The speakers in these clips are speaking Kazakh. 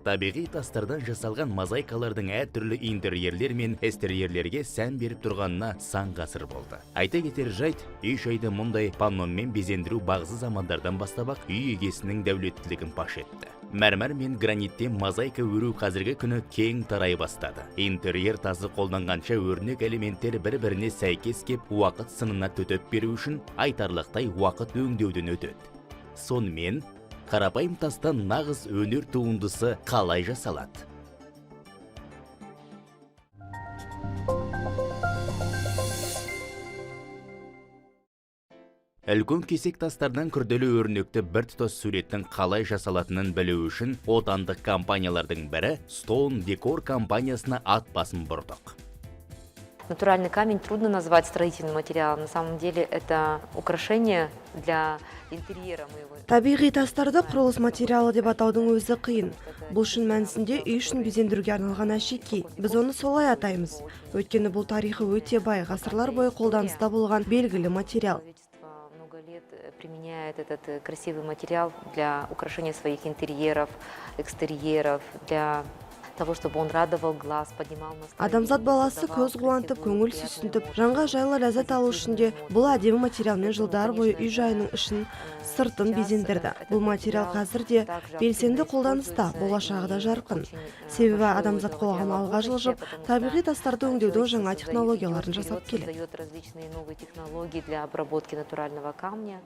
Табиғи тастардан жасалған мозаикалардың әртүрлі интерьерлер мен экстерьерлерге сән беріп тұрғанына сан ғасыр болды. Айта кетер жайт, үй-жайды мұндай паннонмен безендіру бағзы замандардан бастап-ақ үй егесінің дәулеттілігін паш етті. Мәрмәр мен граниттен мозаика өру қазіргі күні кең тарай бастады. Интерьер тасы қолданғанша өрнек элементтер бір-біріне сәйкес кеп, уақыт сынына төтеп беру үшін айтарлықтай уақыт өңдеуден өтеді. Сонымен қарапайым тастан нағыз өнер туындысы қалай жасалады? Үлкен кесек тастардан күрделі өрнекті біртұтас суреттің қалай жасалатынын білу үшін отандық компаниялардың бірі Stone Decor компаниясына ат басын бұрдық. Натуральный камень трудно назвать строительным материалом. На самом деле это украшение для интерьера моего. Табиғи тастарды құрылыс материалы деп атаудың өзі қиын. Бұл шын мәнісінде үй үшін безендіруге арналған әшекей. Біз оны солай атаймыз. Өйткені бұл тарихы өте бай, ғасырлар бойы қолданыста болған белгілі материал. Много лет применяет этот красивый материал для украшения своих интерьеров, экстерьеров, для того, чтобы он радовал глаз, поднимал настроение. Адамзат баласы көз қуантып, көңіл сүйсінтіп, жанға жайлы ләззат алу үшін де бұл әдемі материалмен жылдар бойы үй жайының ішін, сыртын безендірді. Бұл материал қазір де белсенді қолданыста, болашағы да жарқын. Себебі адамзат қоғамы алға жылжып, табиғи тастарды өңдеудің жаңа технологияларын жасап келеді. Создает различные новые технологии для обработки натурального камня.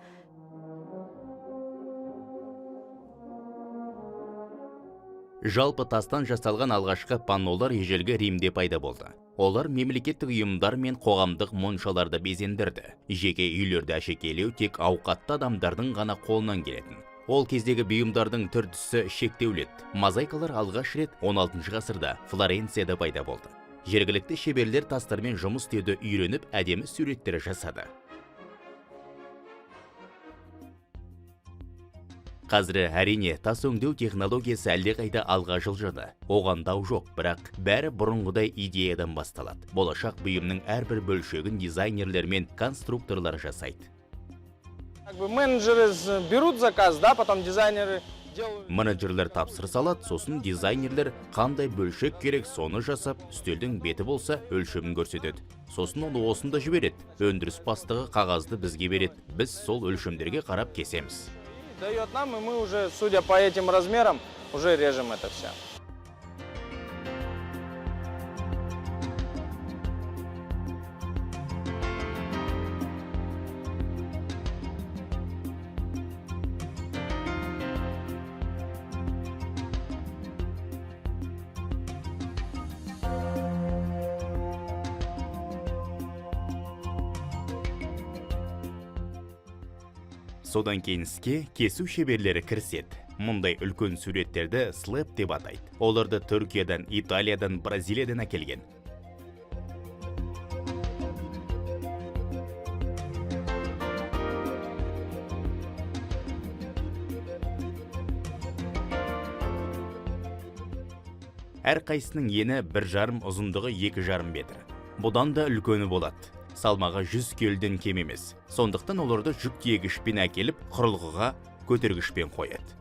Жалпы тастан жасалған алғашқы паннолар ежелгі Римде пайда болды. Олар мемлекеттік ұйымдар мен қоғамдық моншаларды безендірді. Жеке үйлерді әшекейлеу тек ауқатты адамдардың ғана қолынан келетін. Ол кездегі бұйымдардың түр-түсі шектеулі еді. Мозаикалар алғаш рет 16 ғасырда Флоренцияда пайда болды. Жергілікті шеберлер тастармен жұмыс істеуді үйреніп, әдемі суреттер жасады. Қазір әрине тас өңдеу технологиясы әлдеқайда алға жылжыды. Оған дау жоқ, бірақ бәрі бұрынғыдай идеядан басталады. Болашақ бұйымның әрбір бөлшегін дизайнерлер мен конструкторлар жасайды. Менеджеры берут заказ, да, потом дизайнеры делают. Менеджерлер тапсырыс алады, сосын дизайнерлер қандай бөлшек керек соны жасап, үстелдің беті болса өлшемін көрсетеді. Сосын оны осында жібереді. Өндіріс бастығы қағазды бізге береді. Біз сол өлшемдерге қарап кесеміз. Дает нам, и мы уже, судя по этим размерам, уже режем это все. Содан кейін іске кесу шеберлері кіріседі. Мұндай үлкен суреттерді слэп деп атайды. Оларды Түркиядан, Италиядан, Бразилиядан әкелген. Әр қайсының ені 1,5, ұзындығы 2,5 метр. Бұдан да үлкені болады. Салмағы 100 келіден кем емес. Сондықтан оларды жүк тиегішпен әкеліп, құрылғыға көтергішпен қояды.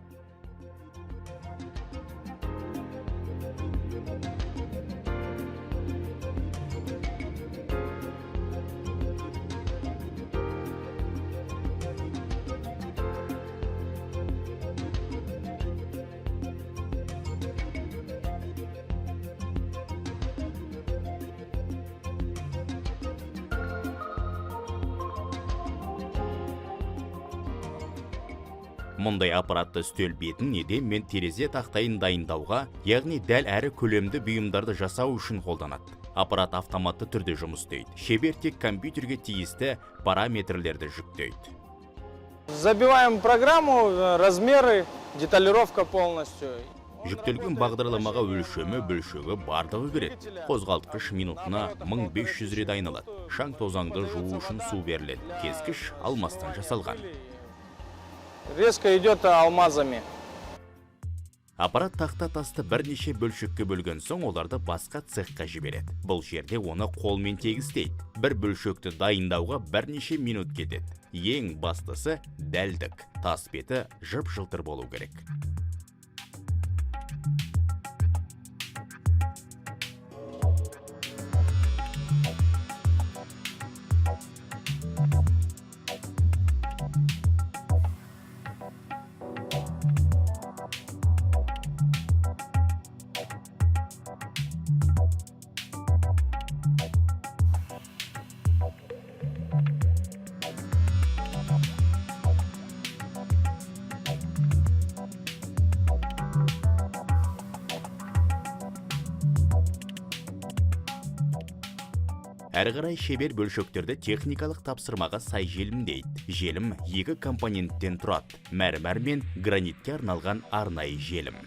Мұндай аппаратты үстел бетін еден мен терезе тақтайын дайындауға, яғни дәл әрі көлемді бұйымдарды жасау үшін қолданады. Аппарат автоматты түрде жұмыс істейді. Шебер тек компьютерге тиісті параметрлерді жүктейді. Забиваем программу, размеры, деталировка полностью. Жүктелген бағдарламаға өлшемі, бөлшегі бардығы береді. Қозғалтқыш минутына 1500 рет айналады. Шаң тозаңды жуу үшін су беріледі. Кескіш алмастан жасалған. Резко идет алмазами. Аппарат тақта тасты бірнеше бөлшекке бөлген соң оларды басқа цехқа жібереді. Бұл жерде оны қолмен тегістейді. Бір бөлшекті дайындауға бірнеше минут кетеді. Ең бастысы дәлдік. Тас беті жып-жылтыр болу керек. Әрі қарай шебер бөлшектерді техникалық тапсырмаға сай желімдейді. Желім 2 компоненттен тұрады: мәрмәр мен гранитке арналған арнайы желім.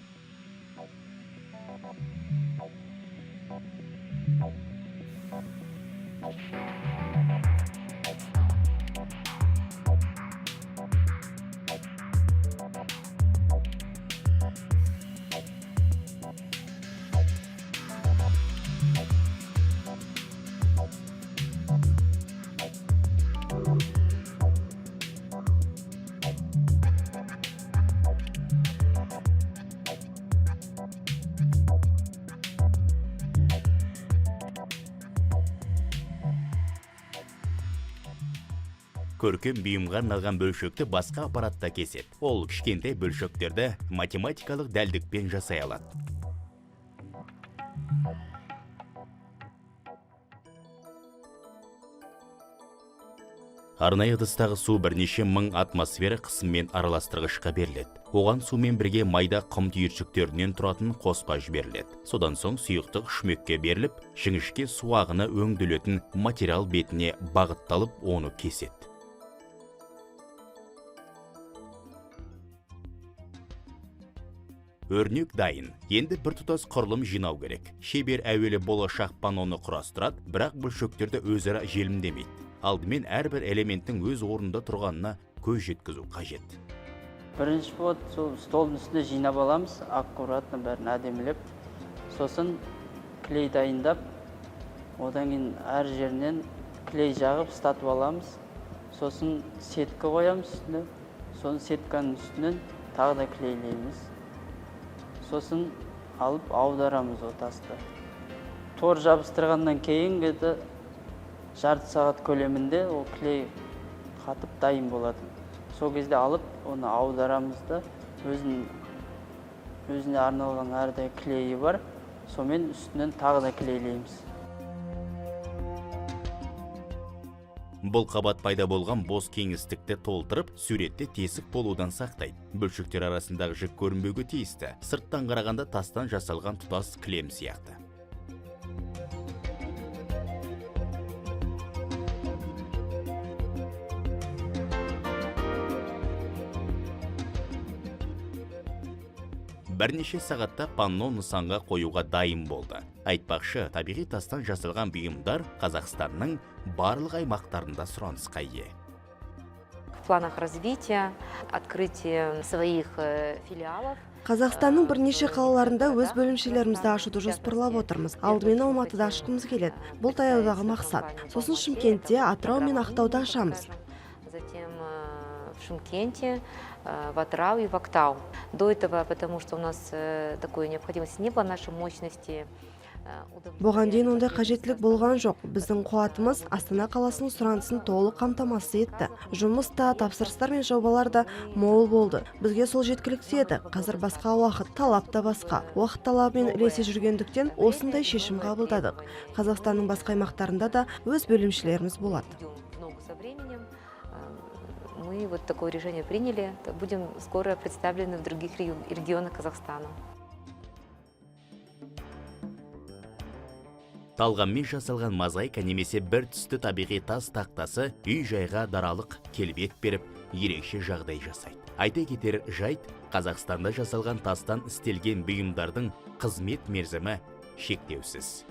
Көркем бұйымға арналған бөлшекті басқа аппаратта кеседі. Ол кішкентай бөлшектерді математикалық дәлдікпен жасай алады. Арнайы ыдыстағы су бірнеше мың атмосфера қысыммен араластырғышқа беріледі. Оған сумен бірге майда құм түйіршіктерінен тұратын қоспа жіберіледі. Содан соң сұйықтық шүмекке беріліп, жіңішке су ағыны өңделетін материал бетіне бағытталып, оны кеседі. Өрнек дайын. Енді біртұтас құрылым жинау керек. Шебер әуелі болашақ панноны құрастырады, бірақ бөлшектерді өзара желімдемейді. Алдымен әрбір элементтің өз орнында тұрғанына көз жеткізу қажет. Бірінші сол столдың үстіне жинап аламыз, аккуратно бәрін әдемілеп. Сосын клей дайындап, одан кейін әр жерінен клей жағып ұстатып аламыз. Сосын сетка қоямыз үстіне. Сосын сетканың үстінен тағы да клейлейміз. Сосын алып аударамыз о тасты. Тор жабыстырғаннан кейін жарты сағат көлемінде ол клей қатып дайын болады. Сол кезде алып, оны аударамыз да, өзіне арналған әрдей клейі бар, сонымен үстінен тағы да клейлейміз. Бұл қабат пайда болған бос кеңістікті толтырып, суретте тесік болудан сақтайды. Бөлшектер арасындағы жік көрінбеуге тиісті. Сырттан қарағанда тастан жасалған тұтас кілем сияқты. Бірнеше сағатта панно нысанға қоюға дайын болды. Айтпақшы, табиғи тастан жасалған бұйымдар Қазақстанның барлық аймақтарында сұранысқа ие. В планах развития, открытия своих филиалов. Қазақстанның бірнеше қалаларында өз бөлімшелерімізді ашуды жоспарлап отырмыз. Алдымен Алматыда ашқымыз келеді. Бұл таяудағы мақсат. Сосын Шымкентте, Атырау мен Ақтауда ашамыз. Затем в Шымкенте, в Атырау и в Актау. До этого, потому что у нас такой необходимости не было, нашей мощности. Бұған дейін ондай қажеттілік болған жоқ. Біздің қуатымыз Астана қаласының сұранысын толық қамтамасыз етті. Жұмыста, тапсырыстар мен жобаларда мол болды. Бізге сол жеткілікті еді. Қазір басқа уақыт, талап та басқа. Уақыт талабымен ілесе жүргендіктен осындай шешім қабылдадық. Қазақстанның басқа аймақтарында да өз бөлімшелеріміз болады. Мы вот такое решение приняли. Будем скоро представлены в других регионах Казахстана. Талғанмен жасалған мозаика немесе бір түсті табиғи тас тақтасы үй-жайға даралық келбет беріп, ерекше жағдай жасайды. Айта кетер жайт, Қазақстанда жасалған тастан істелген бұйымдардың қызмет мерзімі шектеусіз.